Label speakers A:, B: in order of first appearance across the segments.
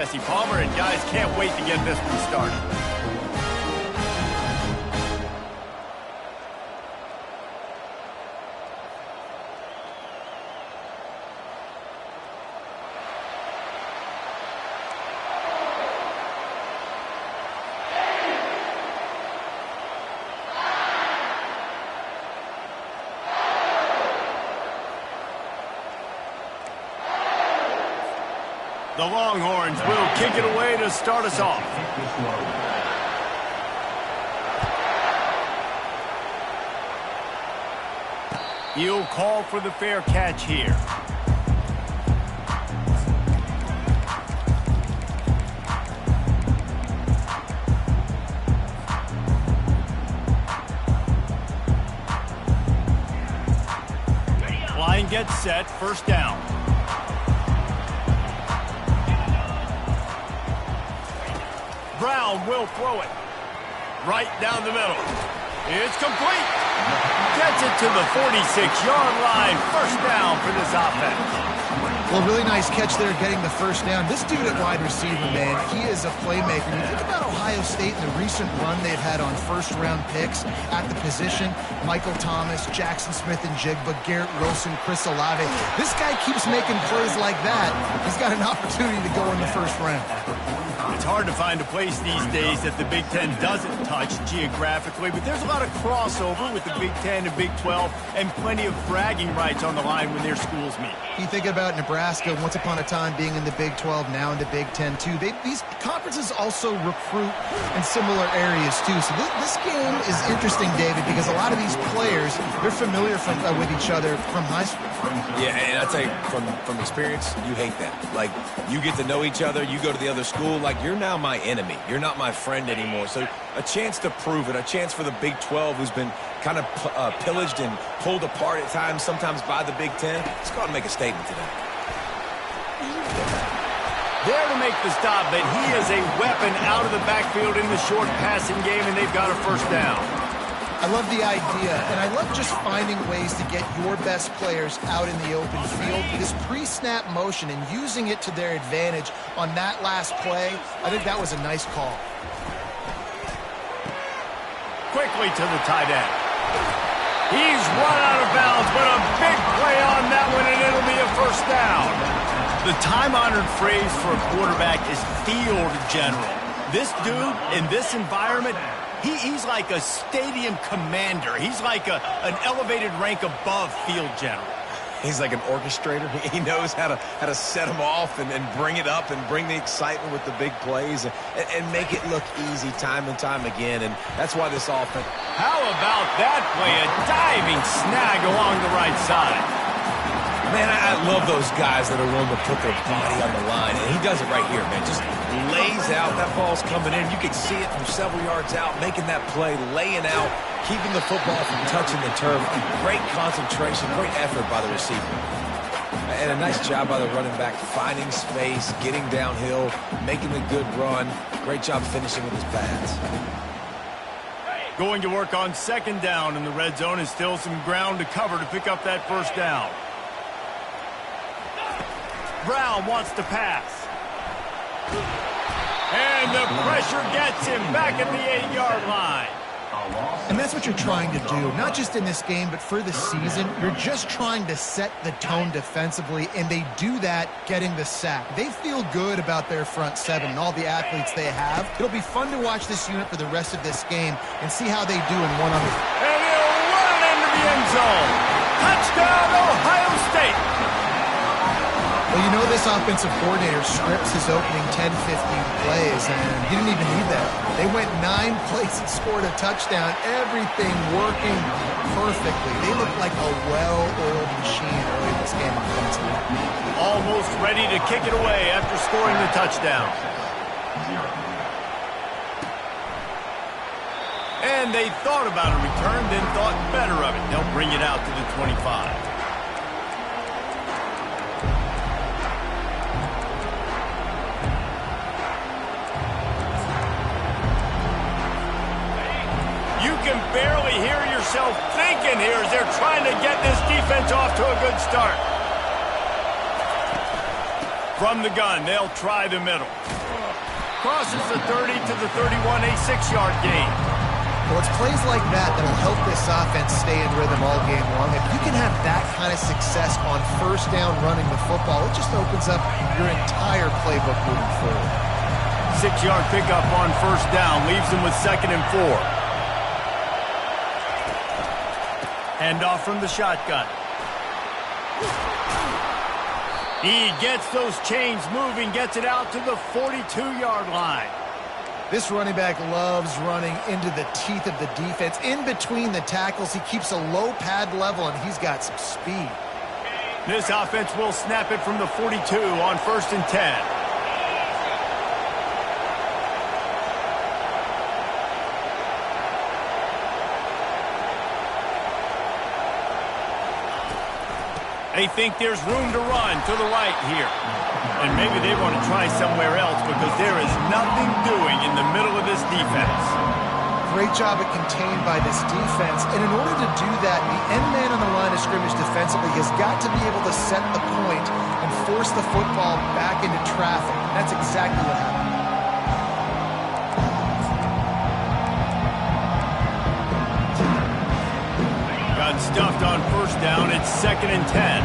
A: Jesse Palmer, and guys can't wait to get this one started. The Longhorns will kick it away to start us off. He'll call for the fair catch here. Line gets set, first down. Brown will throw it right down the middle. It's complete. Gets it to the 46-yard line. First down for this offense.
B: Well, really nice catch there getting the first down. This dude at wide receiver, man, he is a playmaker. You think about Ohio State and the recent run they've had on first-round picks at the position. Michael Thomas, Jackson Smith-Njigba, Garrett Wilson, Chris Olave. This guy keeps making plays like that. He's got an opportunity to go in the first round.
A: It's hard to find a place these days that the Big Ten doesn't touch geographically, but there's a lot of crossover with the Big Ten and Big 12 and plenty of bragging rights on the line when their schools meet.
B: You think about Nebraska, once upon a time being in the Big 12, now in the Big 10 too. These conferences also recruit in similar areas too. So this game is interesting, David, because a lot of these players, they're familiar with each other from high school.
C: Yeah, and I'll tell you, from experience, you hate that. Like, you get to know each other, you go to the other school, like, you're now my enemy. You're not my friend anymore. So a chance to prove it, a chance for the Big 12, who's been kind of pillaged and pulled apart at times, sometimes by the Big 10. Let's go out and make a statement today.
A: There to make the stop, but he is a weapon out of the backfield in the short passing game, and they've got a first down.
B: I love the idea, and I love just finding ways to get your best players out in the open field. This pre-snap motion and using it to their advantage on that last play, I think that was a nice call.
A: Quickly to the tight end. He's run out of bounds, but a big play on that one, and it'll be a first down. The time-honored phrase for a quarterback is field general. This dude, in this environment, he's like a stadium commander. He's like an elevated rank above field general.
C: He's like an orchestrator. He knows how to set them off and bring it up and bring the excitement with the big plays and make it look easy time and time again. And that's why this offense...
A: How about that play? A diving snag along the right side.
C: Man, I love those guys that are willing to put their body on the line. And he does it right here, man. Just lays out. That ball's coming in. You can see it from several yards out, making that play, laying out, keeping the football from touching the turf. Great concentration, great effort by the receiver. And a nice job by the running back, finding space, getting downhill, making a good run. Great job finishing with his pads.
A: Going to work on second down in the red zone, and still some ground to cover to pick up that first down. Brown wants to pass. And the pressure gets him back at the 8-yard line.
B: And that's what you're trying to do, not just in this game, but for the season. You're just trying to set the tone defensively, and they do that getting the sack. They feel good about their front seven and all the athletes they have. It'll be fun to watch this unit for the rest of this game and see how they do in one-on-one.
A: And he'll run it into the end zone. Touchdown, Ohio State.
B: Well, you know this offensive coordinator scripts his opening 10, 15 plays, and he didn't even need that. They went 9 plays and scored a touchdown, everything working perfectly. They looked like a well-oiled machine early in this game offensively.
A: Almost ready to kick it away after scoring the touchdown. And they thought about a return, then thought better of it. They'll bring it out to the 25. Barely hear yourself thinking here as they're trying to get this defense off to a good start. From the gun, they'll try the middle. Crosses the 30 to the 31, a 6-yard gain.
B: Well, it's plays like that that'll help this offense stay in rhythm all game long. If you can have that kind of success on first down running the football, it just opens up your entire playbook moving forward.
A: 6-yard pickup on first down leaves them with 2nd and 4. Handoff from the shotgun. He gets those chains moving, gets it out to the 42-yard line.
B: This running back loves running into the teeth of the defense. In between the tackles, he keeps a low pad level, and he's got some speed.
A: This offense will snap it from the 42 on 1st and 10. They think there's room to run to the right here. And maybe they want to try somewhere else because there is nothing doing in the middle of this defense.
B: Great job contained by this defense. And in order to do that, the end man on the line of scrimmage defensively has got to be able to set the point and force the football back into traffic. That's exactly what happened.
A: Stuffed on first down. It's 2nd and 10.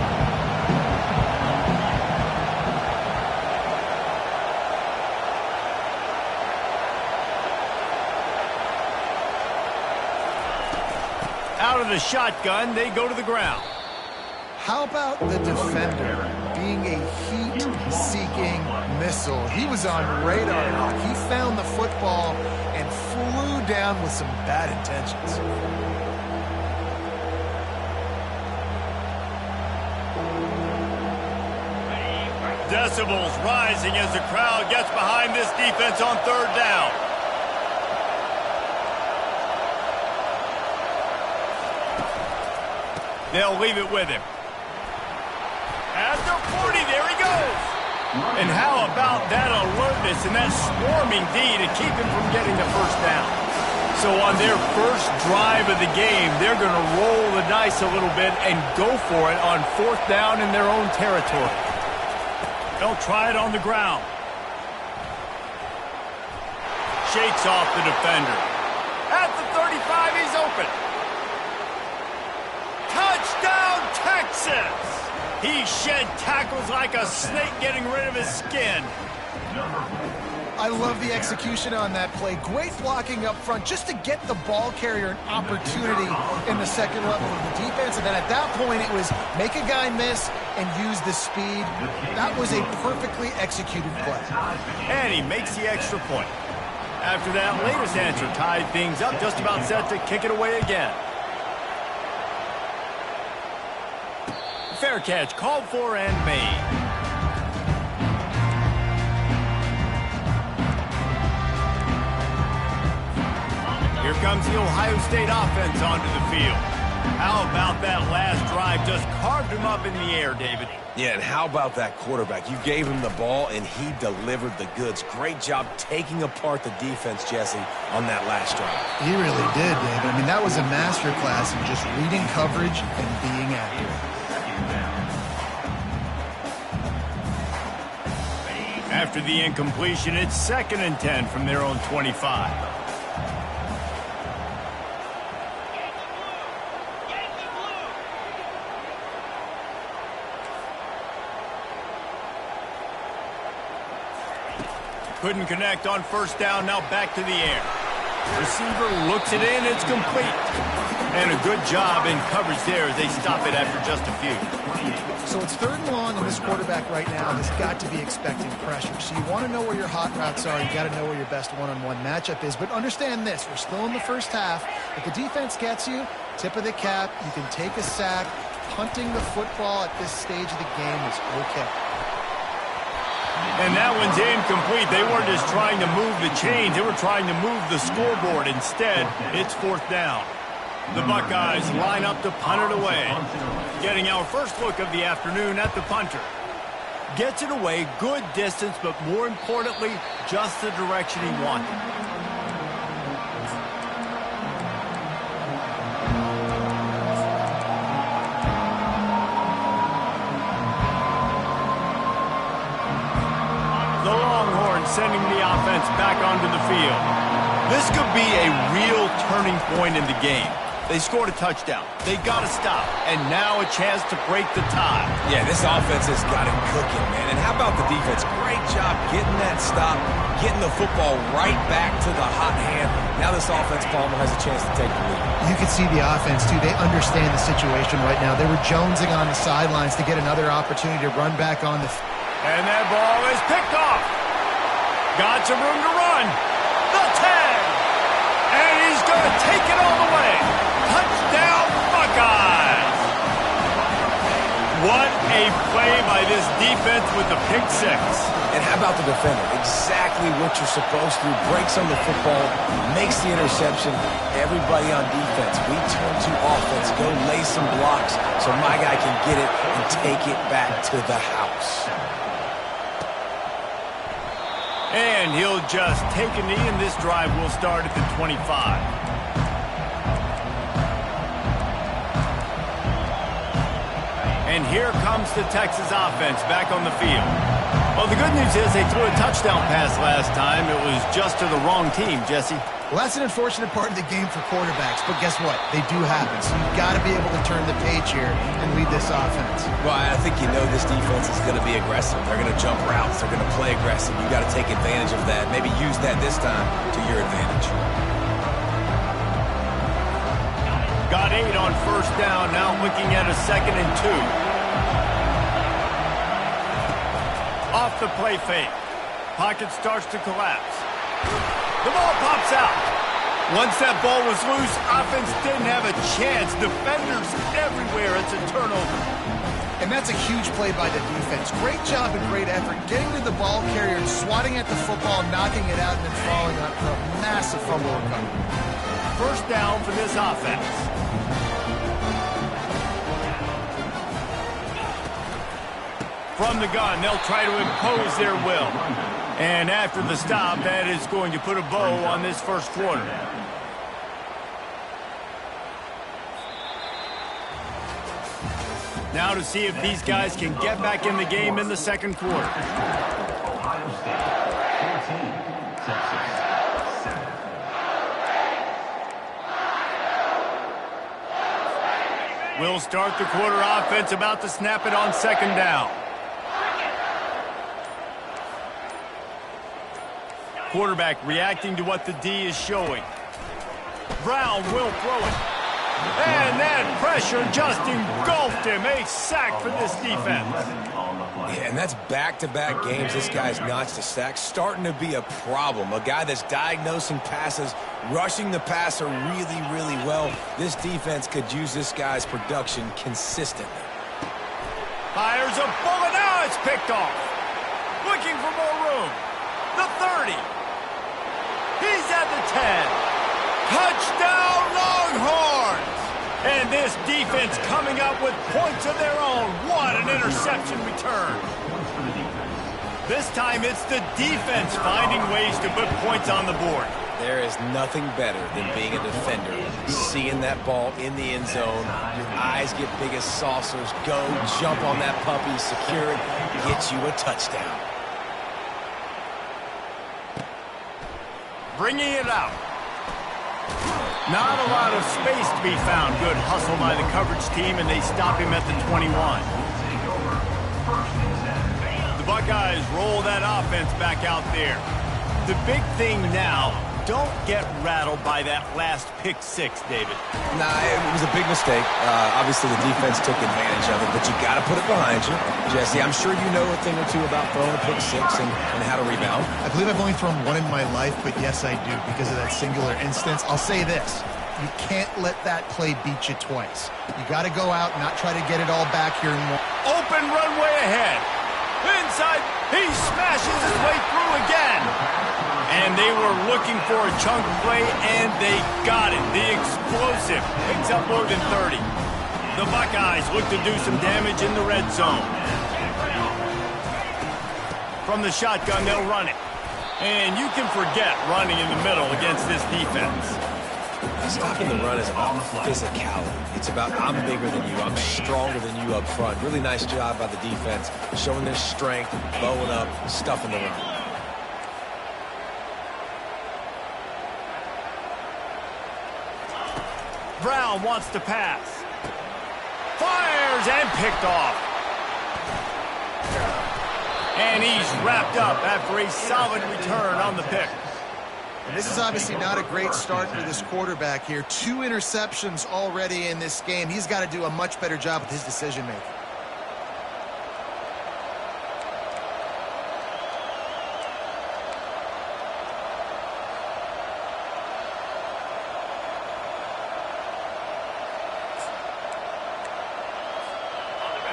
A: Out of the shotgun, they go to the ground.
B: How about the defender being a heat-seeking missile? He was on radar lock. He found the football and flew down with some bad intentions.
A: Decibels rising as the crowd gets behind this defense on 3rd down. They'll leave it with him. At the 40, there he goes. And how about that alertness and that swarming D to keep him from getting the first down? So on their first drive of the game, they're going to roll the dice a little bit and go for it on 4th down in their own territory. They'll try it on the ground. Shakes off the defender. At the 35, he's open. Touchdown, Texas! He shed tackles like a snake getting rid of his skin.
B: I love the execution on that play. Great blocking up front just to get the ball carrier an opportunity in the second level of the defense. And then at that point, it was make a guy miss and use the speed. That was a perfectly executed play.
A: And he makes the extra point. After that latest answer tied things up, just about set to kick it away again. Fair catch called for and made. Here comes the Ohio State offense onto the field. How about that last drive? Just carved him up in the air, David.
C: Yeah, and how about that quarterback? You gave him the ball, and he delivered the goods. Great job taking apart the defense, Jesse, on that last drive.
B: He really did, David. I mean, that was a masterclass in just reading coverage and being accurate.
A: After the incompletion, it's 2nd and 10 from their own 25. Couldn't connect on first down, now back to the air. Receiver looks it in, it's complete. And a good job in coverage there as they stop it after just a few.
B: So it's 3rd and long, and this quarterback right now has got to be expecting pressure. So you want to know where your hot routes are. You got to know where your best one-on-one matchup is. But understand this, we're still in the first half. If the defense gets you, tip of the cap, you can take a sack. Punting the football at this stage of the game is okay.
A: And that one's incomplete. They weren't just trying to move the chains. They were trying to move the scoreboard. Instead, it's 4th down. The Buckeyes line up to punt it away. Getting our first look of the afternoon at the punter. Gets it away, good distance, but more importantly, just the direction he wanted. sending the offense back onto the field. This could be a real turning point in the game. They scored a touchdown. They got to stop. And now a chance to break the tie.
C: Yeah, this offense has got him cooking, man. And how about the defense? Great job getting that stop, getting the football right back to the hot hand. Now this offense, Palmer, has a chance to take the lead.
B: You can see the offense, too. They understand the situation right now. They were jonesing on the sidelines to get another opportunity to run back on the field.
A: And that ball is picked off. Got some room to run. The 10. And he's going to take it all the way. Touchdown, Buckeyes. What a play by this defense with the pick six.
C: And how about the defender? Exactly what you're supposed to. Breaks on the football, makes the interception. Everybody on defense, we turn to offense. Go lay some blocks so my guy can get it and take it back to the house.
A: And he'll just take a knee, and this drive will start at the 25. And here comes the Texas offense back on the field. Well, the good news is they threw a touchdown pass last time. It was just to the wrong team, Jesse.
B: Well, that's an unfortunate part of the game for quarterbacks, but guess what? They do happen, so you've got to be able to turn the page here and lead this offense.
C: Well, I think you know this defense is going to be aggressive. They're going to jump routes. They're going to play aggressive. You got to take advantage of that. Maybe use that this time to your advantage.
A: Got 8 on first down, now looking at a 2nd and 2. Off the play fake. Pocket starts to collapse. The ball pops out. Once that ball was loose, offense didn't have a chance. Defenders everywhere. It's a turnover.
B: And that's a huge play by the defense. Great job and great effort getting to the ball carrier and swatting at the football, knocking it out, and then falling on for a massive fumble recovery.
A: First down for this offense. From the gun, they'll try to impose their will. And after the stop, that is going to put a bow on this first quarter. Now to see if these guys can get back in the game in the second quarter.
D: Ohio State 14, Texas 7.
A: We'll start the quarter offense, about to snap it on second down. Quarterback reacting to what the D is showing. Brown will throw it. And that pressure just engulfed him. A sack for this defense.
C: Yeah, and that's back-to-back games. This guy's notched a sack. Starting to be a problem. A guy that's diagnosing passes, rushing the passer really, really well. This defense could use this guy's production consistently.
A: Fires a bullet. Now it's picked off. Looking for more room. The 30. He's at the 10. Touchdown, Longhorns! And this defense coming up with points of their own. What an interception return. This time it's the defense finding ways to put points on the board.
C: There is nothing better than being a defender. Seeing that ball in the end zone. Your eyes get big as saucers. Go, jump on that puppy, secure it, get you a touchdown.
A: Bringing it out. Not a lot of space to be found. Good hustle by the coverage team, and they stop him at the 21. The Buckeyes roll that offense back out there. The big thing now, don't get rattled by that last pick six, David.
C: Nah, it was a big mistake. Obviously, the defense took advantage of it, but you got to put it behind you. Jesse, I'm sure you know a thing or two about throwing a pick six and how to rebound.
B: I believe I've only thrown one in my life, but yes, I do because of that singular instance. I'll say this. You can't let that play beat you twice. You got to go out and not try to get it all back here in one.
A: Open runway ahead. Inside, he smashes his way through again. And they were looking for a chunk play, and they got it. The explosive picks up more than 30. The Buckeyes look to do some damage in the red zone. From the shotgun, they'll run it. And you can forget running in the middle against this defense.
C: Stopping the run is about physicality. It's about I'm bigger than you, I'm stronger than you up front. Really nice job by the defense, showing their strength, bowing up, stuffing the run.
A: Brown wants to pass. Fires and picked off. And he's wrapped up after a solid return on the pick.
B: And this is obviously not a great start for this quarterback here. 2 interceptions already in this game. He's got to do a much better job with his decision-making.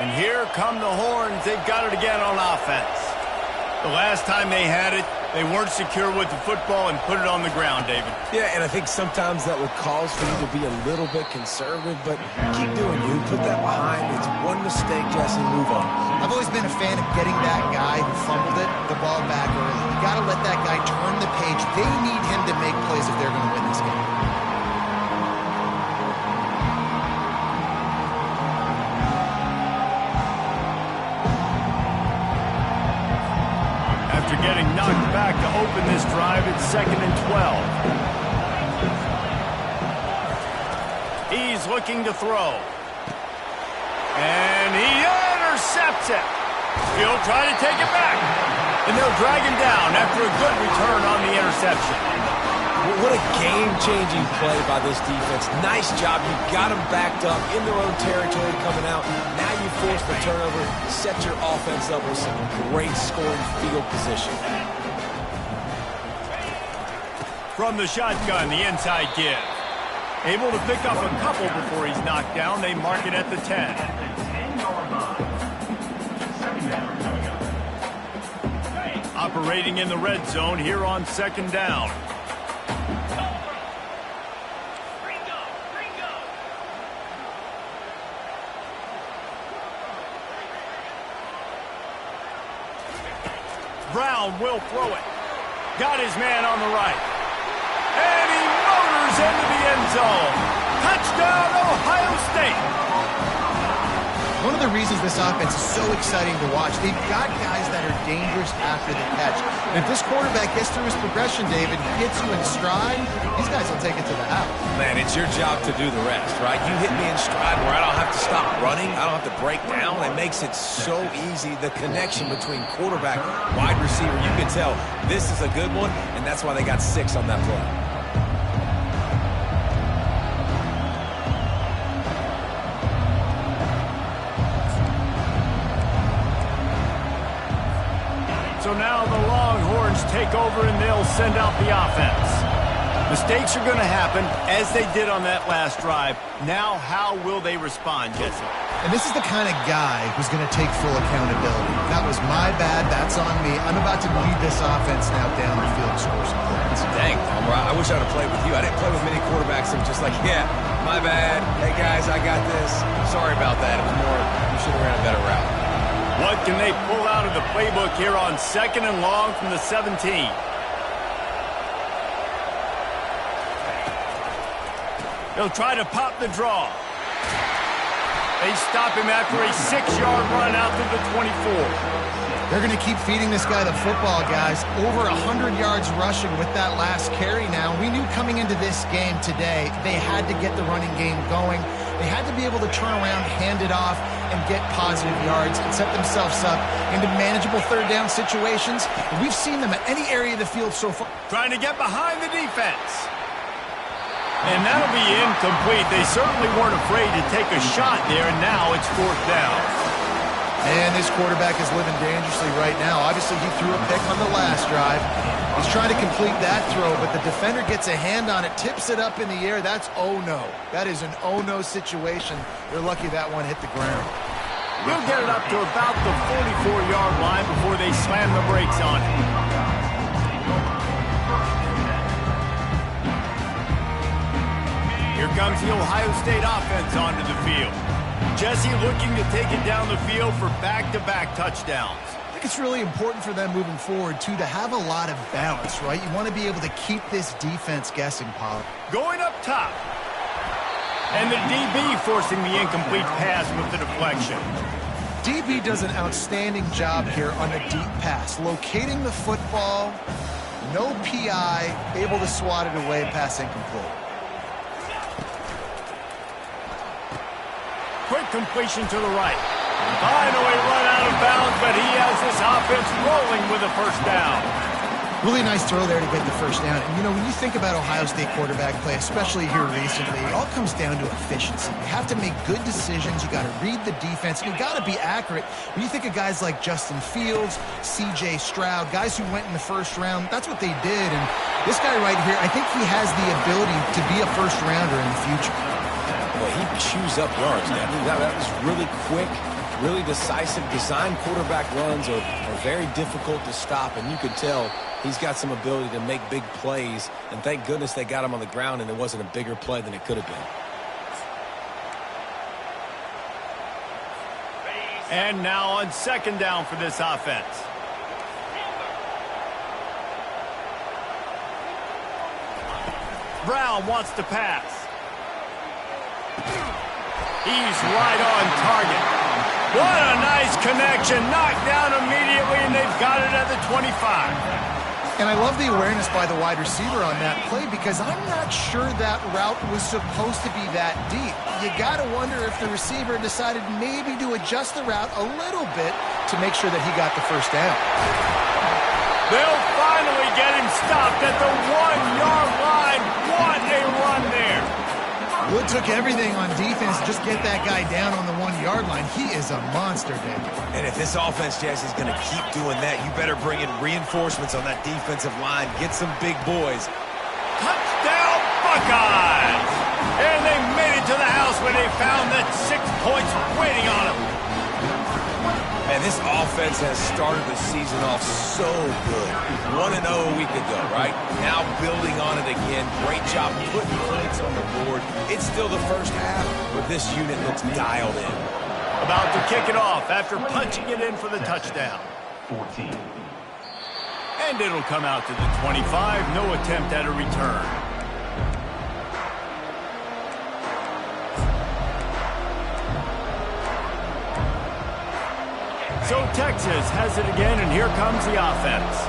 A: And here come the horns. They've got it again on offense. The last time they had it, they weren't secure with the football and put it on the ground, David.
C: Yeah, and I think sometimes that will cause for you to be a little bit conservative, but keep doing you. Put that behind. It's one mistake, Jesse, move on.
B: I've always been a fan of getting that guy who fumbled it, the ball back early. You got to let that guy turn the page. They need him to make plays if they're going to win this game.
A: After getting knocked back to open this drive, it's 2nd and 12. He's looking to throw. And he intercepts it. He'll try to take it back. And they'll drag him down after a good return on the interception.
C: What a game-changing play by this defense. Nice job. You got them backed up in their own territory coming out. Now you force the turnover, set your offense up with some great scoring field position.
A: From the shotgun, the inside give. Able to pick up a couple before he's knocked down. They mark it at the 10. Operating in the red zone here on 2nd down. Brown will throw it. Got his man on the right. And he motors into the end zone. Touchdown, Ohio State.
B: One of the reasons this offense is so exciting to watch, they've got guys that are dangerous after the catch. And if this quarterback gets through his progression, David, gets you in stride, these guys will take it to the house.
C: Man, it's your job to do the rest, right? You hit me in stride where I don't have to stop running. I don't have to break down. It makes it so easy. The connection between quarterback, wide receiver, you can tell this is a good one, and that's why they got 6 on that play.
A: So now the Longhorns take over and they'll send out the offense. Mistakes are going to happen as they did on that last drive. Now how will they respond, Jesse?
B: And this is the kind of guy who's going to take full accountability. That was my bad. That's on me. I'm about to lead this offense now down the field and score some points.
C: Dang, Tom, I wish I would have played with you. I didn't play with many quarterbacks that were just like, yeah, my bad. Hey, guys, I got this. Sorry about that. It was more, you should have ran a better route.
A: What can they pull out of the playbook here on 2nd and long from the 17? They'll try to pop the draw. They stop him after a 6-yard run out to the 24.
B: They're going to keep feeding this guy the football, guys. Over 100 yards rushing with that last carry now. We knew coming into this game today, they had to get the running game going. They had to be able to turn around, hand it off, and get positive yards and set themselves up into manageable 3rd down situations. And we've seen them at any area of the field so far.
A: Trying to get behind the defense. And that'll be incomplete. They certainly weren't afraid to take a shot there, and now it's 4th down.
B: And this quarterback is living dangerously right now. Obviously, he threw a pick on the last drive. He's trying to complete that throw, but the defender gets a hand on it, tips it up in the air. That's oh-no. That is an oh-no situation. They're lucky that one hit the ground.
A: We'll get it up to about the 44-yard line before they slam the brakes on it. Here comes the Ohio State offense onto the field. Jesse looking to take it down the field for back-to-back touchdowns.
B: I think it's really important for them moving forward, too, to have a lot of balance, right? You want to be able to keep this defense guessing, Pollard.
A: Going up top. And the DB forcing the incomplete pass with the deflection.
B: DB does an outstanding job here on a deep pass. Locating the football, no PI, able to swat it away, pass incomplete.
A: quick completion to the right. Finally run out of bounds, but he has this offense rolling with a first down.
B: Really nice throw there to get the first down. And, you know, when you think about Ohio State quarterback play, especially here recently, it all comes down to efficiency. You have to make good decisions. You got to read the defense. And you got to be accurate. When you think of guys like Justin Fields, C.J. Stroud, guys who went in the first round, that's what they did. And this guy right here, I think he has the ability to be a first-rounder in the future.
C: Well, he chews up yards. That was really quick, really decisive. Design quarterback runs are very difficult to stop, and you can tell he's got some ability to make big plays, and thank goodness they got him on the ground and it wasn't a bigger play than it could have been.
A: And now on second down for this offense. Brown wants to pass. He's right on target. What a nice connection. Knocked down immediately, and they've got it at the 25.
B: And I love the awareness by the wide receiver on that play because I'm not sure that route was supposed to be that deep. You got to wonder if the receiver decided maybe to adjust the route a little bit to make sure that he got the first down.
A: They'll finally get him stopped at the 1-yard line. What a run there.
B: Wood took everything on defense to just get that guy down on the 1-yard line. He is a monster, David.
C: And if this offense, Jesse, is going to keep doing that, you better bring in reinforcements on that defensive line. Get some big boys.
A: Touchdown, Buckeyes! And they made it to the house when they found that 6 points waiting on them.
C: And this offense has started the season off so good. 1-0 a week ago, right? Now building on it again. Great job putting points on the board. It's still the first half, but this unit looks dialed in.
A: About to kick it off after punching it in for the touchdown.
D: 14.
A: And it'll come out to the 25. No attempt at a return. So Texas has it again, and here comes the offense.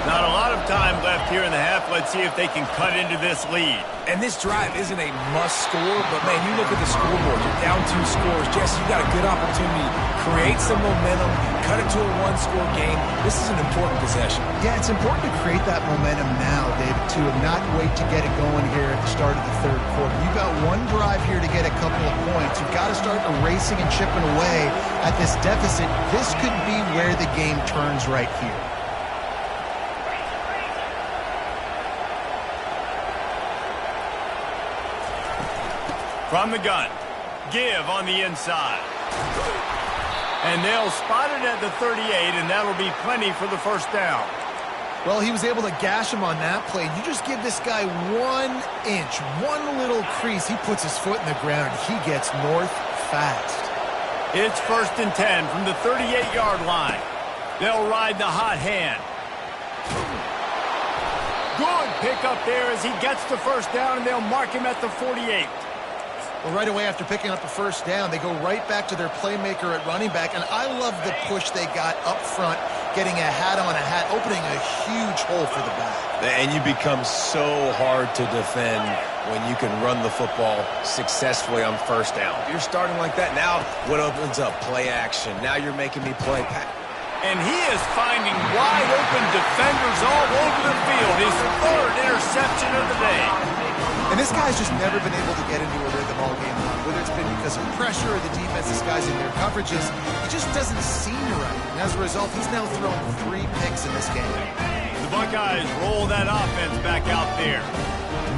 A: Not a lot of time left here in the half. Let's see if they can cut into this lead.
C: And this drive isn't a must score, but, man, you look at the scoreboard. You're down 2 scores. Jesse, you got a good opportunity to create some momentum, cut it to a 1-score game. This is an important possession.
B: Yeah, it's important to create that momentum now, David, too, and not wait to get it going here at the start of the third quarter. You've got one drive here to get a couple of points. You've got to start erasing and chipping away at this deficit. This could be where the game turns right here.
A: From the gun, give on the inside. And they'll spot it at the 38, and that'll be plenty for the first down.
B: Well, he was able to gash him on that play. You just give this guy 1 inch, one little crease. He puts his foot in the ground. He gets north fast.
A: It's 1st and 10 from the 38-yard line. They'll ride the hot hand. Good pickup there as he gets the first down, and they'll mark him at the 48.
B: Well, right away after picking up the first down, they go right back to their playmaker at running back, and I love the push they got up front, getting a hat on a hat, opening a huge hole for the back.
C: And you become so hard to defend when you can run the football successfully on first down. You're starting like that. Now what opens up? Play action. Now you're making me play.
A: And he is finding wide open defenders all over the field. His 3rd interception of the day.
B: And this guy's just never been able to get into a rhythm all game long, whether it's been because of pressure or the defense disguising their coverages. It just doesn't seem right. And as a result, he's now thrown 3 picks in this game.
A: The Buckeyes roll that offense back out there.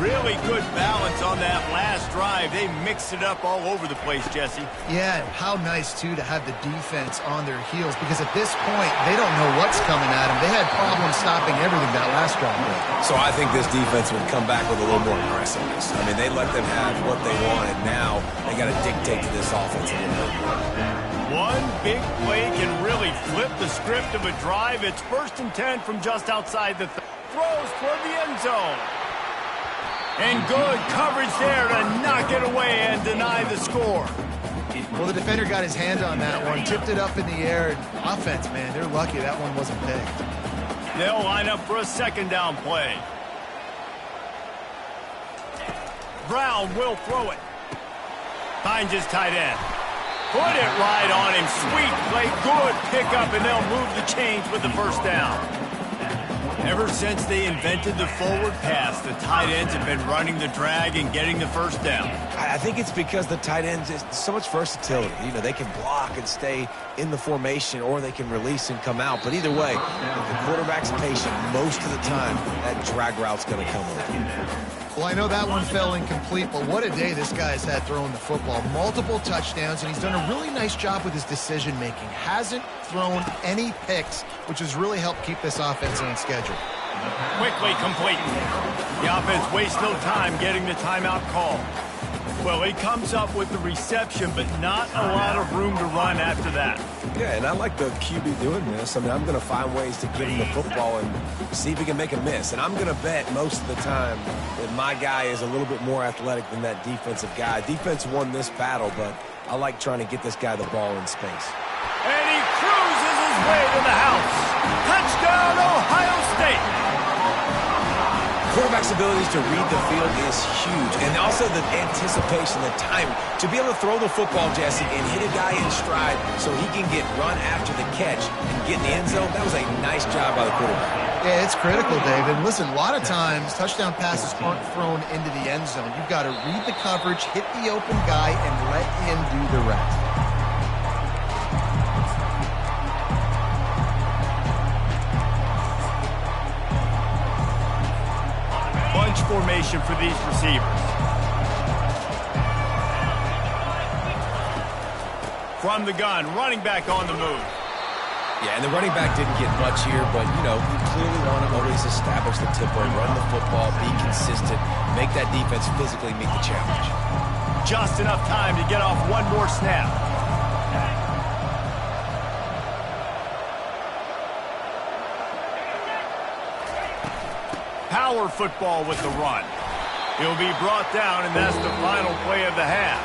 A: Really good balance on that last drive. They mixed it up all over the place, Jesse.
B: Yeah, and how nice, too, to have the defense on their heels, because at this point, they don't know what's coming at them. They had problems stopping everything that last drive.
C: So I think this defense would come back with a little more aggressiveness. I mean, they let them have what they wanted. Now they got to dictate to this offense a little bit more.
A: One big play can really flip the script of a drive. It's 1st and 10 from just outside the throws toward the end zone. And good coverage there to knock it away and deny the score.
B: Well, the defender got his hand on that one, tipped it up in the air. Offense, man, they're lucky that one wasn't picked.
A: They'll line up for a 2nd down play. Brown will throw it. Finds his tight end. Put it right on him. Sweet play. Good pickup, and they'll move the chains with the first down. Ever since they invented the forward pass, the tight ends have been running the drag and getting the first down.
C: I think it's because the tight ends is so much versatility. You know, they can block and stay in the formation, or they can release and come out. But either way, if the quarterback's patient, most of the time, that drag route's going to come over.
B: Well, I know that one fell incomplete, but what a day this guy's had throwing the football. Multiple touchdowns, and he's done a really nice job with his decision-making. Hasn't thrown any picks, which has really helped keep this offense on schedule.
A: Quickly complete. The offense wastes no time getting the timeout call. Well, he comes up with the reception, but not a lot of room to run after that.
C: Yeah, and I like the QB doing this. I mean, I'm going to find ways to give him the football and see if he can make a miss. And I'm going to bet most of the time that my guy is a little bit more athletic than that defensive guy. Defense won this battle, but I like trying to get this guy the ball in space.
A: And he cruises his way to the house. Touchdown, Ohio State.
C: Quarterback's abilities to read the field is huge, and also the anticipation, the timing. To be able to throw the football, Jesse, and hit a guy in stride so he can get run after the catch and get in the end zone, that was a nice job by the quarterback.
B: Yeah, it's critical, David. Listen, a lot of times touchdown passes aren't thrown into the end zone. You've got to read the coverage, hit the open guy, and let him do the rest.
A: Bunch formation for these receivers. From the gun, running back on the move.
C: Yeah, and the running back didn't get much here, but, you know, you clearly want to always establish the tempo, run the football, be consistent, make that defense physically meet the challenge.
A: Just enough time to get off one more snap. Power football with the run. He'll be brought down, and that's the final play of the half.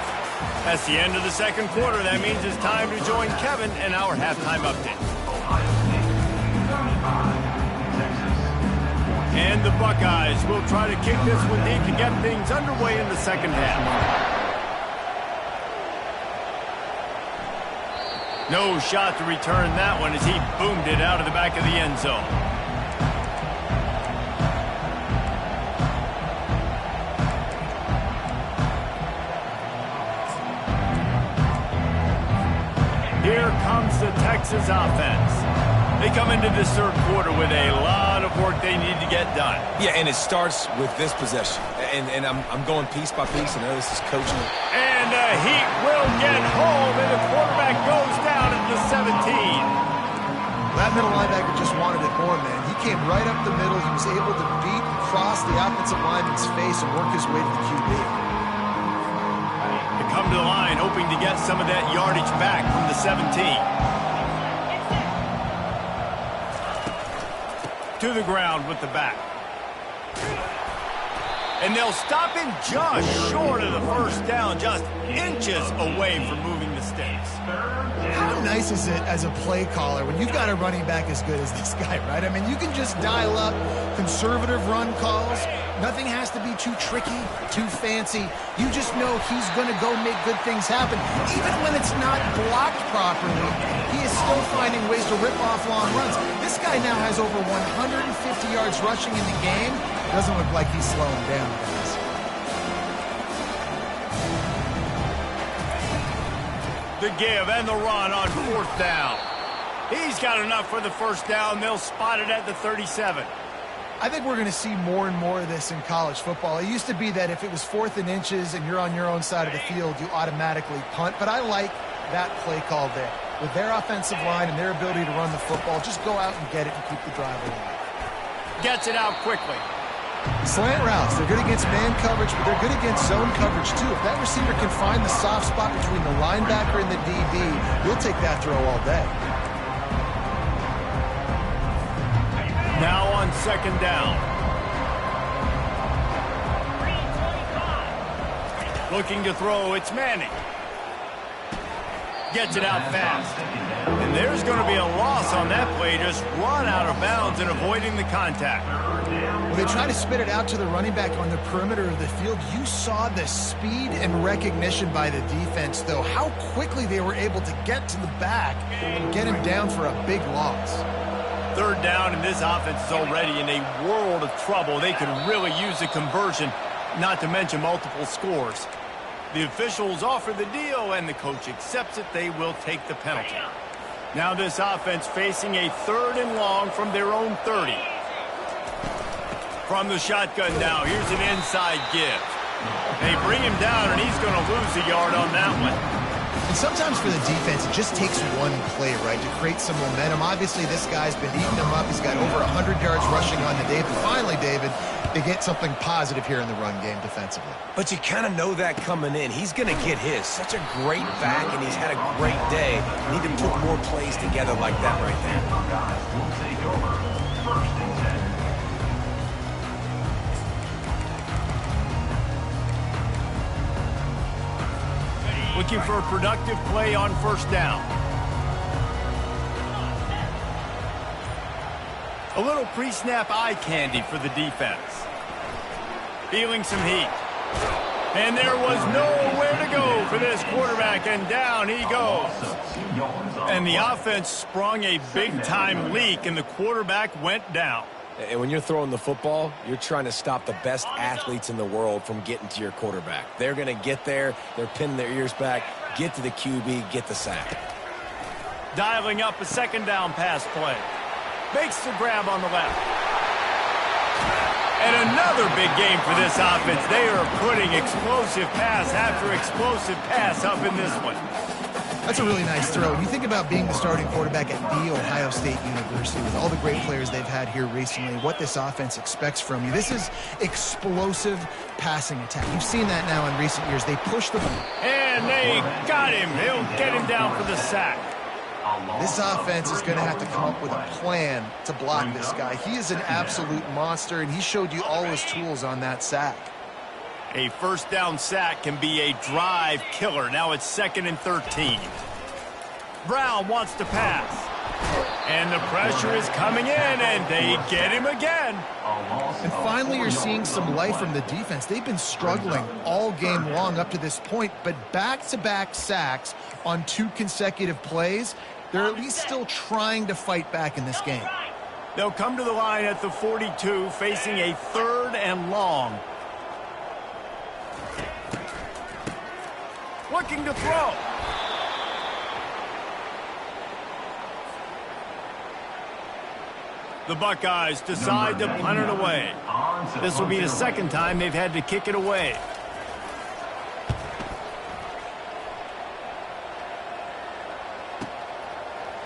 A: That's the end of the second quarter. That means it's time to join Kevin in our halftime update. And the Buckeyes will try to kick this one deep to get things underway in the second half. No shot to return that one as he boomed it out of the back of the end zone. Here comes the Texas offense. They come into this third quarter with a lot of work they need to get done.
C: Yeah, and it starts with this possession. And I'm going piece by piece. I know this is coaching.
A: And Heat will get home, and the quarterback goes down at the 17.
B: That middle linebacker just wanted it more, man. He came right up the middle. He was able to beat and cross the offensive lineman's face and work his way to the QB.
A: They come to the line, hoping to get some of that yardage back from the 17. To the ground with the back. And they'll stop him just short of the first down, just inches away from moving the sticks.
B: How nice is it as a play caller when you've got a running back as good as this guy, right? I mean, you can just dial up conservative run calls. Nothing has to be too tricky, too fancy. You just know he's going to go make good things happen. Even when it's not blocked properly, he is still finding ways to rip off long runs. This guy now has over 150 yards rushing in the game. Doesn't look like he's slowing down, guys.
A: The give and the run on fourth down. He's got enough for the first down. They'll spot it at the 37.
B: I think we're going to see more and more of this in college football. It used to be that if it was 4th and inches and you're on your own side of the field, you automatically punt. But I like that play call there. With their offensive line and their ability to run the football, just go out and get it and keep the drive alive.
A: Gets it out quickly.
B: Slant routes, they're good against man coverage, but they're good against zone coverage too. If that receiver can find the soft spot between the linebacker and the DB, he'll take that throw all day.
A: Now on second down. Looking to throw, it's Manning. Gets it out fast. And there's going to be a loss on that play, just run out of bounds and avoiding the contact.
B: Well, When they try to spit it out to the running back on the perimeter of the field, you saw the speed and recognition by the defense, though, how quickly they were able to get to the back and get him down for a big loss.
A: Third down, and this offense is already in a world of trouble. They could really use a conversion, not to mention multiple scores. The officials offer the deal, and the coach accepts it. They will take the penalty. Now this offense facing a 3rd and long from their own 30. From the shotgun now, here's an inside give. They bring him down, and he's going to lose a yard on that one.
B: And sometimes for the defense, it just takes one play, right, to create some momentum. Obviously, this guy's been eating them up. He's got over 100 yards rushing on the day. But finally, David, they get something positive here in the run game defensively.
C: But you kind of know that coming in. He's going to get his. Such a great back, and he's had a great day. Need to put more plays together like that right there.
D: Guys will take over. 1st and 10.
A: Looking for a productive play on 1st down. A little pre-snap eye candy for the defense. Feeling some heat. And there was nowhere to go for this quarterback, and down he goes. And the offense sprung a big-time leak, and the quarterback went down.
C: And when you're throwing the football, you're trying to stop the best athletes in the world from getting to your quarterback. They're going to get there. They're pinning their ears back, get to the QB, get the sack.
A: Dialing up a 2nd down pass play. Makes the grab on the left. And another big game for this offense. They are putting explosive pass after explosive pass up in this one.
B: That's a really nice throw. When you think about being the starting quarterback at The Ohio State University, with all the great players they've had here recently, what this offense expects from you, this is explosive passing attack. You've seen that now in recent years. They push the ball.
A: And they got him. He'll get him down for the sack.
B: This offense is going to have to come up with a plan to block this guy. He is an absolute monster, and he showed you all his tools on that sack.
A: A 1st down sack can be a drive killer. Now it's 2nd and 13. Brown wants to pass. And the pressure is coming in, and they get him again.
B: And finally, you're seeing some life from the defense. They've been struggling all game long up to this point, but back-to-back sacks on 2 consecutive plays, they're at least still trying to fight back in this game.
A: They'll come to the line at the 42, facing a 3rd and long. Looking to throw. The Buckeyes decide to punt it away. This will be the 2nd time they've had to kick it away.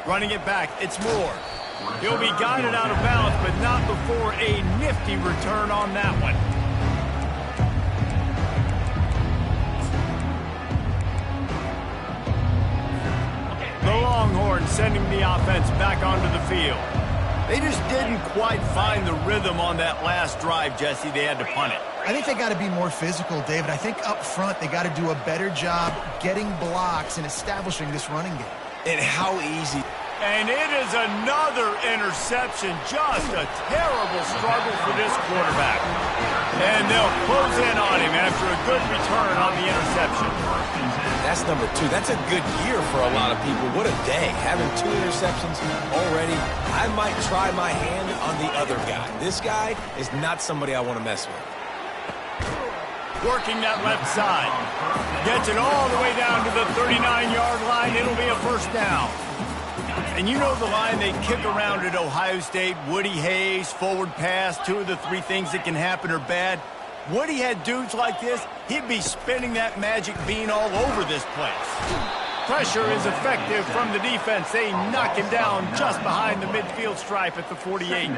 A: Running it back, it's Moore. He'll be guided out of bounds, but not before a nifty return on that one. The Longhorns sending the offense back onto the field. They just didn't quite find the rhythm on that last drive, Jesse. They had to punt it.
B: I think they got to be more physical, David. I think up front they got to do a better job getting blocks and establishing this running game.
C: And how easy.
A: And it is another interception. Just a terrible struggle for this quarterback. And they'll close in on him after a good return on the interception.
C: That's number 2. That's a good year for a lot of people. What a day. Having 2 interceptions already. I might try my hand on the other guy. This guy is not somebody I want to mess with.
A: Working that left side. Gets it all the way down to the 39-yard line. It'll be a 1st down. And you know the line they kick around at Ohio State, Woody Hayes, forward pass, 2 of the 3 things that can happen are bad. Woody had dudes like this, he'd be spinning that magic bean all over this place. Pressure is effective from the defense. They knock him down just behind the midfield stripe at the 48.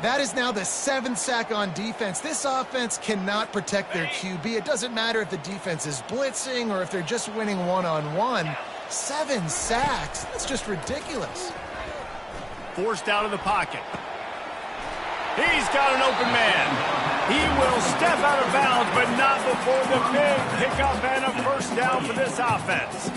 B: That is now the 7th sack on defense. This offense cannot protect their QB. It doesn't matter if the defense is blitzing or if they're just winning one-on-one. 7 sacks. That's just ridiculous.
A: Forced out of the pocket. He's got an open man. He will step out of bounds, but not before the big pickup and a 1st down for this offense.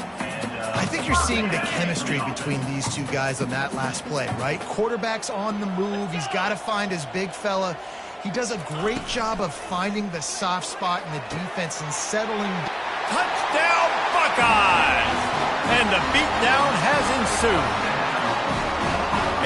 B: I think you're seeing the chemistry between these 2 guys on that last play, right? Quarterback's on the move. He's got to find his big fella. He does a great job of finding the soft spot in the defense and settling.
A: Touchdown, Buckeyes! And the beatdown has ensued.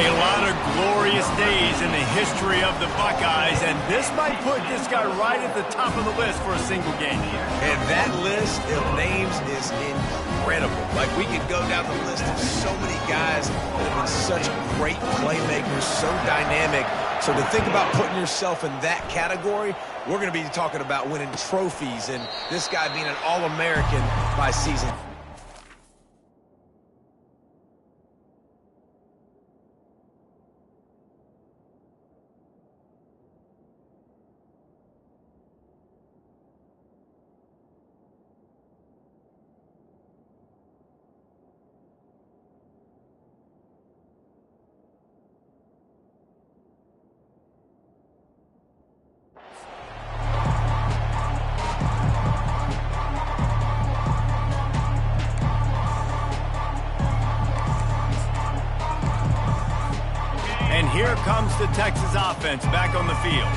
A: A lot of glorious days in the history of the Buckeyes, and this might put this guy right at the top of the list for a single game.
C: And that list of names is incredible. Like, we could go down the list of so many guys that have been such great playmakers, so dynamic. So to think about putting yourself in that category, we're going to be talking about winning trophies and this guy being an All-American by season.
A: And here comes the Texas offense back on the field.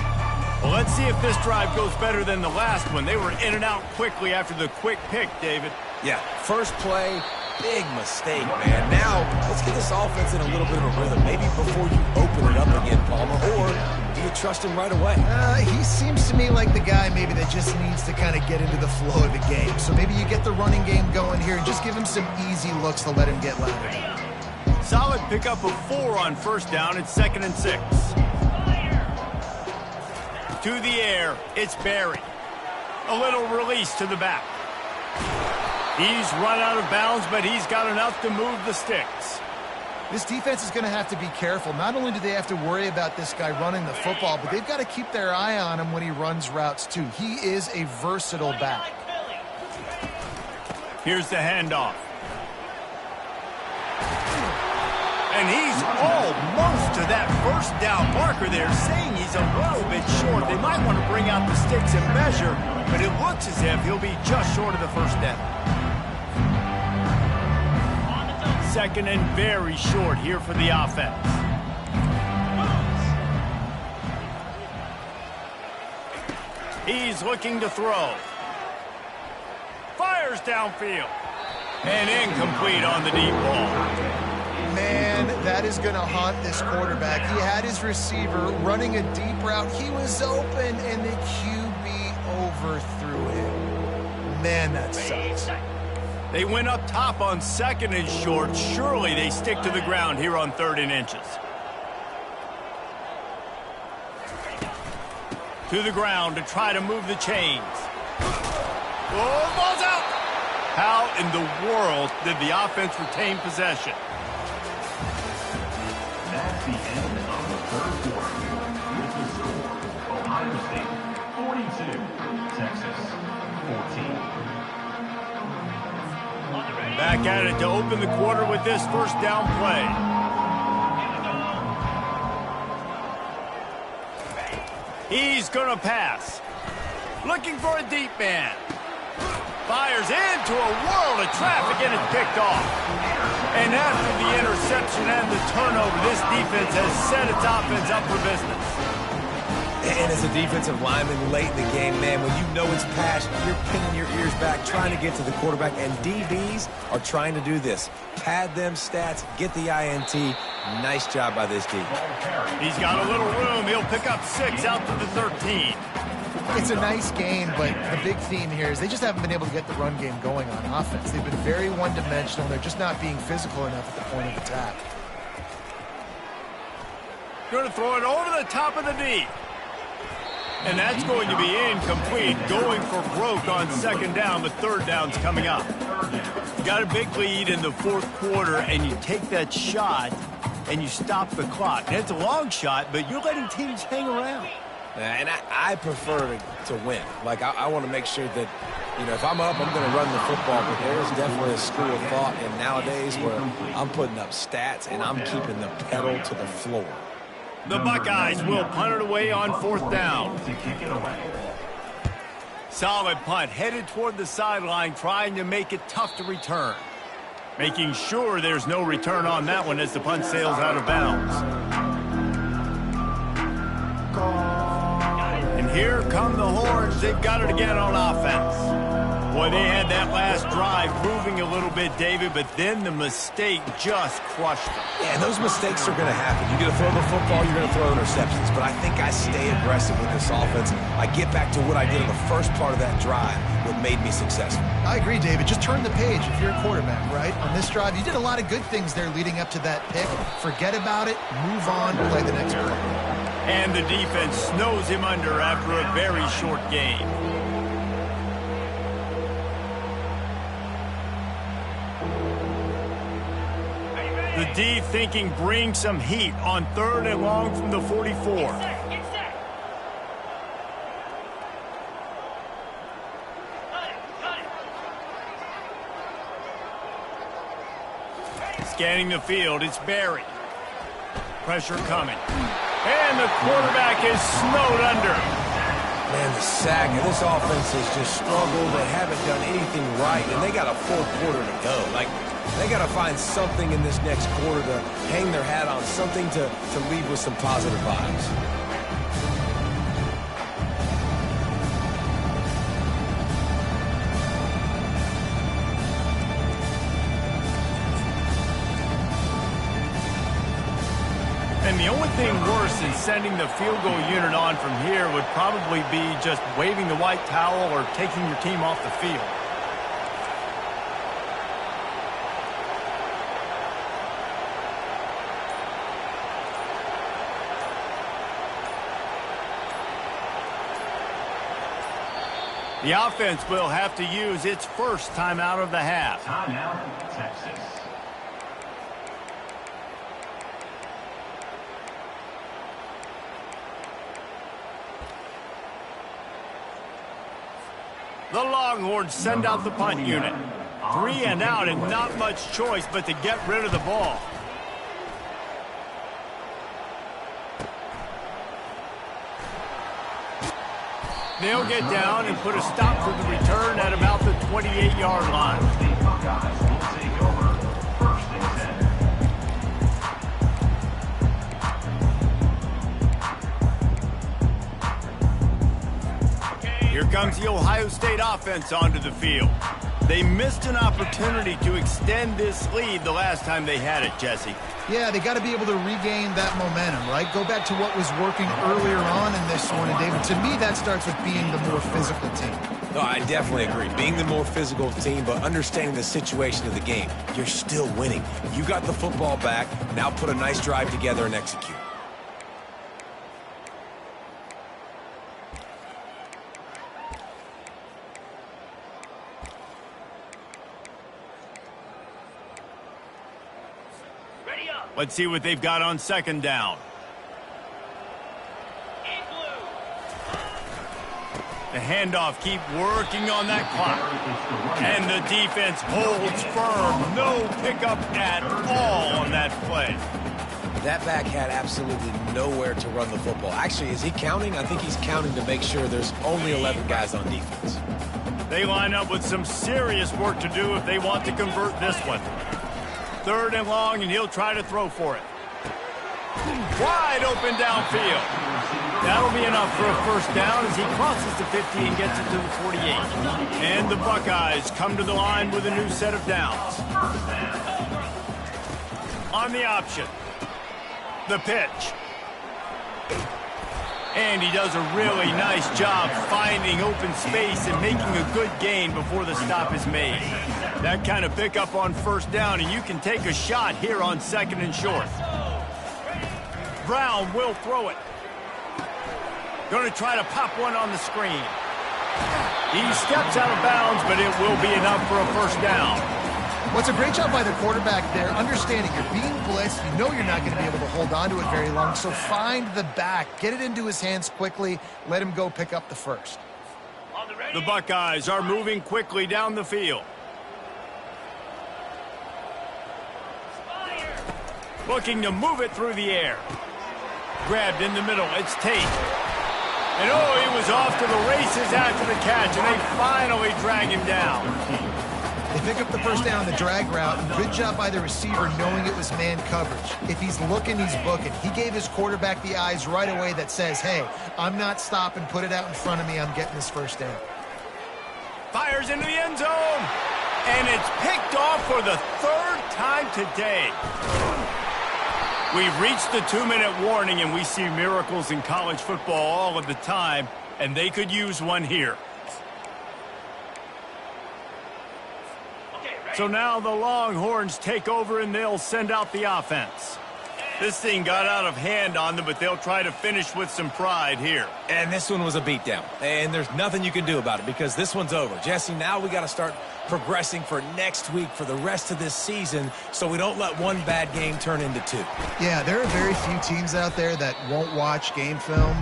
A: Well, let's see if this drive goes better than the last one. They were in and out quickly after the quick pick, David.
C: Yeah, first play, big mistake, man. Now, let's get this offense in a little bit of a rhythm. Maybe before you open it up again, Palmer, or do you trust him right away?
B: He seems to me like the guy maybe that just needs to kind of get into the flow of the game. So maybe you get the running game going here and just give him some easy looks to let him get louder.
A: Solid pickup of 4 on first down. It's 2nd and 6. To the air, it's Barry. A little release to the back. He's run out of bounds, but he's got enough to move the sticks.
B: This defense is going to have to be careful. Not only do they have to worry about this guy running the football, but they've got to keep their eye on him when he runs routes too. He is a versatile back.
A: Here's the handoff. And he's almost to that first down marker there, saying he's a little bit short. They might want to bring out the sticks and measure, but it looks as if he'll be just short of the first down. 2nd and very short here for the offense. He's looking to throw. Fires downfield. And incomplete on the deep ball.
B: Man, that is going to haunt this quarterback. He had his receiver running a deep route. He was open, and the QB overthrew him. Man, that sucks.
A: They went up top on 2nd and short. Surely they stick to the ground here on 3rd and inches. To the ground to try to move the chains. Oh, ball's out! How in the world did the offense retain possession?
D: That's the end of the third quarter. With the score, Ohio State 42, Texas 14.
A: Back at it to open the quarter with this first down play. He's going to pass. Looking for a deep man. Fires into a world of traffic and it's picked off. And after the interception and the turnover, this defense has set its offense up for business.
C: And as a defensive lineman late in the game, man, when you know it's passed, you're pinning your ears back, trying to get to the quarterback, and DBs are trying to do this. Pad them stats, get the INT. Nice job by this D.
A: He's got a little room. He'll pick up 6 out to the 13.
B: It's a nice game, but the big theme here is they just haven't been able to get the run game going on offense. They've been very one-dimensional. They're just not being physical enough at the point of attack.
A: Going to throw it over the top of the D. And that's going to be incomplete. Going for broke on 2nd down, but 3rd down's coming up. You got a big lead in the 4th quarter, and you take that shot, and you stop the clock. And it's a long shot, but you're letting teams hang around.
C: And I prefer to win. Like, I want to make sure that, you know, if I'm up, I'm going to run the football. But there's definitely a school of thought in nowadays where I'm putting up stats and I'm keeping the pedal to the floor.
A: The Buckeyes will punt it away on 4th down. Solid punt, headed toward the sideline, trying to make it tough to return. Making sure there's no return on that one as the punt sails out of bounds. Here come the horns. They've got it again on offense. Boy, they had that last drive moving a little bit, David, but then the mistake just crushed them.
C: Yeah, and those mistakes are going to happen. You're going to throw the football, you're going to throw interceptions. But I think I stay aggressive with this offense. I get back to what I did in the first part of that drive, what made me successful.
B: I agree, David. Just turn the page if you're a quarterback, right? On this drive, you did a lot of good things there leading up to that pick. Forget about it, move on, play the next play.
A: And the defense snows him under after a very short game. The D thinking bring some heat on 3rd and long from the 44.
E: Get set. Cut it.
A: Scanning the field, it's Barry. Pressure coming. And the quarterback is snowed under.
C: Man, the sack and this offense has just struggled. They haven't done anything right, and they got a full quarter to go. They got to find something in this next quarter to hang their hat on, something to leave with some positive vibes.
A: And the only thing worse than sending the field goal unit on from here would probably be just waving the white towel or taking your team off the field. The offense will have to use its first timeout of the half.
D: Timeout, Texas.
A: The Longhorns send out the punt unit. 3 and out and not much choice but to get rid of the ball. They'll get down and put a stop to the return at about the 28-yard line.
D: The Buckeyes will take over 1st and 10.
A: Here comes the Ohio State offense onto the field. They missed an opportunity to extend this lead the last time they had it, Jesse.
B: Yeah, they got to be able to regain that momentum, right? Go back to what was working earlier on in this one. And, David, to me, that starts with being the more physical team.
C: No, I definitely agree. Being the more physical team, but understanding the situation of the game. You're still winning. You got the football back. Now put a nice drive together and execute.
A: Let's see what they've got on 2nd down. The handoff, keep working on that clock. And the defense holds firm. No pickup at all on that play.
C: That back had absolutely nowhere to run the football. Actually, is he counting? I think he's counting to make sure there's only 11 guys on defense.
A: They line up with some serious work to do if they want to convert this one. 3rd and long, and he'll try to throw for it. Wide open downfield. That'll be enough for a 1st down as he crosses the 50 and gets it to the 48. And the Buckeyes come to the line with a new set of downs. On the option. The pitch. And he does a really nice job finding open space and making a good gain before the stop is made. That kind of pickup on 1st down, and you can take a shot here on 2nd and short. Brown will throw it. Going to try to pop one on the screen. He steps out of bounds, but it will be enough for a 1st down.
B: What's a great job by the quarterback there, understanding you're being blitzed, you know you're not going to be able to hold on to it very long, so find the back, get it into his hands quickly, let him go pick up the 1st.
A: The Buckeyes are moving quickly down the field. Looking to move it through the air. Grabbed in the middle, it's Tate. And oh, he was off to the races after the catch, and they finally drag him down.
B: They pick up the first down on the drag route, and good job by the receiver knowing it was man coverage. If he's looking, he's booking. He gave his quarterback the eyes right away that says, hey, I'm not stopping, put it out in front of me, I'm getting this first down.
A: Fires into the end zone, and it's picked off for the third time today. We've reached the 2-minute warning, and we see miracles in college football all of the time, and they could use one here. So now the Longhorns take over, and they'll send out the offense. This thing got out of hand on them, but they'll try to finish with some pride here.
C: And this one was a beatdown. And there's nothing you can do about it because this one's over. Jesse, now we got to start progressing for next week for the rest of this season so we don't let one bad game turn into two.
B: Yeah, there are very few teams out there that won't watch game film,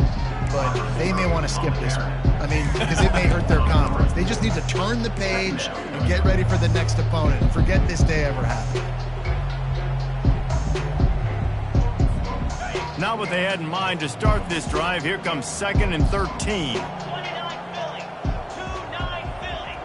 B: but they may want to skip this one. I mean, because it may hurt their confidence. They just need to turn the page and get ready for the next opponent and forget this day ever happened.
A: Not what they had in mind to start this drive. Here comes 2nd and 13.
E: 29 Philly. 2-9 Philly.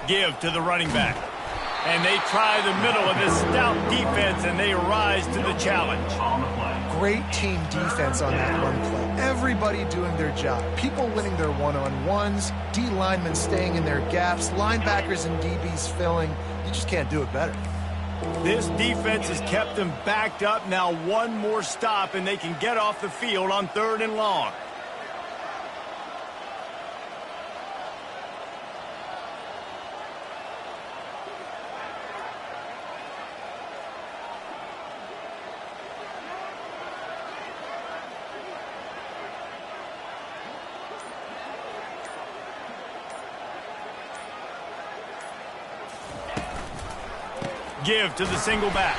A: Give to the running back. And they try the middle of this stout defense, and they rise to the challenge.
D: On the play.
B: Great team defense on that run play. Everybody doing their job. People winning their one-on-ones, D linemen staying in their gaps, linebackers and DBs filling. You just can't do it better.
A: This defense has kept them backed up. Now one more stop, and they can get off the field on 3rd and long. Give to the single back.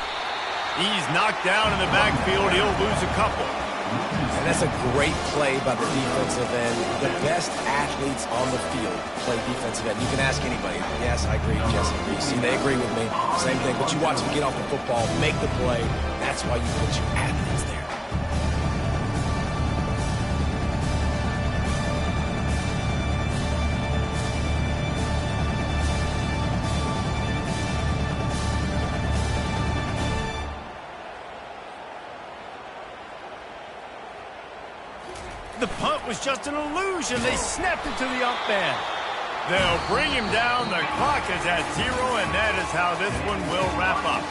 A: He's knocked down in the backfield. He'll lose a couple.
C: And that's a great play by the defensive end. The best athletes on the field play defensive end. You can ask anybody. Yes, I agree. Jesse agrees. See, they agree with me. Same thing. But you watch them get off the football, make the play. That's why you put your athletes there.
A: The punt was just an illusion. They snapped it to the up man. They'll bring him down. The clock is at 0, and that is how this one will wrap up.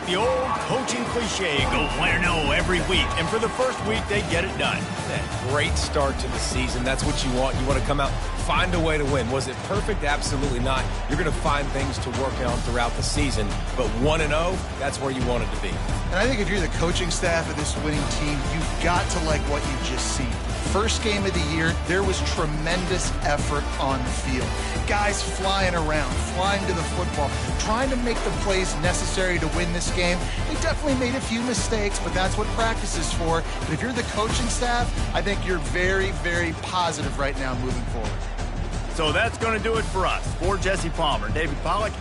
A: The old coaching cliche, go play or no every week. And for the first week, they get it done.
C: Great start to the season. That's what you want. You want to come out, find a way to win. Was it perfect? Absolutely not. You're going to find things to work on throughout the season. But 1-0, that's where you want it to be.
B: And I think if you're the coaching staff of this winning team, you've got to like what you've just seen. First game of the year, there was tremendous effort on the field. Guys flying around, flying to the football, trying to make the plays necessary to win this game. They definitely made a few mistakes, but that's what practice is for. But if you're the coaching staff, I think you're very, very positive right now moving forward.
A: So that's going to do it for us. For Jesse Palmer, David Pollack,